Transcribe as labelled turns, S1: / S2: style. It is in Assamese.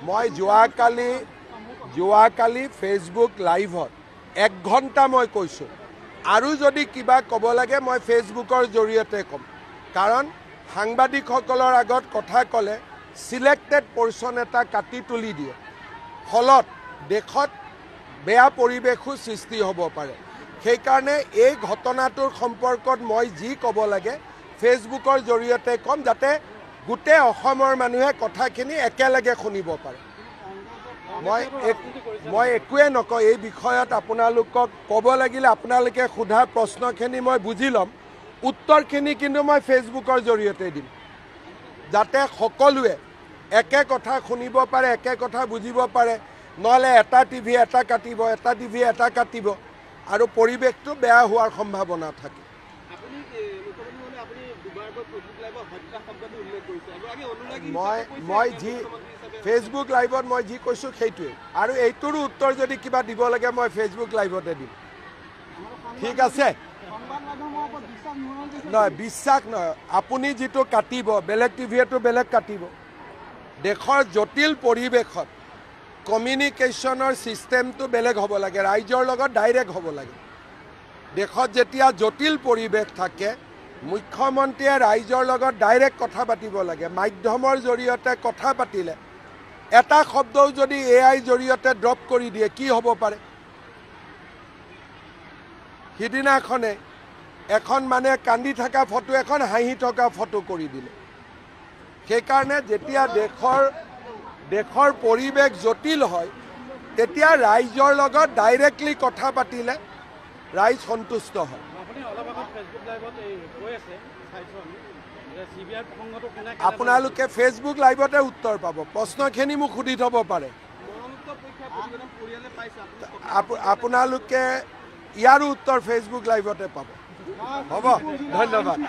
S1: মই যোৱাকালি ফেচবুক লাইভত 1 ঘণ্টা মই কৈছোঁ আৰু যদি কিবা ক'ব লাগে মই ফেচবুকৰ জৰিয়তে ক'ম কাৰণ সাংবাদিকসকলৰ আগত কথা ক'লে সিলেক্টেড পৰ্চন এটা কাটি তুলি দিয়ে ফলত দেশত বেয়া পৰিৱেশো সৃষ্টি হ'ব পাৰে সেইকাৰণে এই ঘটনাটোৰ সম্পৰ্কত মই যি ক'ব লাগে ফেচবুকৰ জৰিয়তে ক'ম যাতে গোটেই অসমৰ মানুহে কথাখিনি একেলগে শুনিব পাৰে মই একোৱে নকওঁ এই বিষয়ত আপোনালোকক ক'ব লাগিলে আপোনালোকে সোধা প্ৰশ্নখিনি মই বুজি ল'ম উত্তৰখিনি কিন্তু মই ফেচবুকৰ জৰিয়তে দিম যাতে সকলোৱে একে কথা শুনিব পাৰে একে কথা বুজিব পাৰে নহ'লে এটা টিভি এটা কাটিব এটা টিভি এটা কাটিব আৰু পৰিৱেশটো বেয়া হোৱাৰ সম্ভাৱনা থাকে মই যি ফেচবুক লাইভত মই যি কৈছোঁ সেইটোৱে আৰু এইটোৰো উত্তৰ যদি কিবা দিব লাগে মই ফেচবুক লাইভতে দিম ঠিক আছে নহয় বিশ্বাস নহয় আপুনি যিটো কাটিব বেলেগ টিভিয়েটো বেলেগ কাটিব দেশৰ জটিল পৰিৱেশত কমিউনিকেশ্যনৰ ছিষ্টেমটো বেলেগ হ'ব লাগে ৰাইজৰ লগত ডাইৰেক্ট হ'ব লাগে দেশত যেতিয়া জটিল পৰিৱেশ থাকে মুখ্যমন্ত্ৰীয়ে ৰাইজৰ লগত ডাইৰেক্ট কথা পাতিব লাগে মাধ্যমৰ জৰিয়তে কথা পাতিলে এটা শব্দও যদি AI জৰিয়তে ড্ৰপ কৰি দিয়ে কি হ'ব পাৰে সিদিনাখনে এখন মানে কান্দি থকা ফটো এখন হাঁহি থকা ফটো কৰি দিলে সেইকাৰণে যেতিয়া দেশৰ পৰিৱেশ জটিল হয় তেতিয়া ৰাইজৰ লগত ডাইৰেক্টলি কথা পাতিলে ৰাইজ সন্তুষ্ট হয় আপোনালোকে ফেচবুক লাইভতে উত্তৰ পাব প্ৰশ্নখিনি মোক সুধি থ'ব পাৰে আপোনালোকে ইয়াৰো উত্তৰ ফেচবুক লাইভতে পাব হ'ব ধন্যবাদ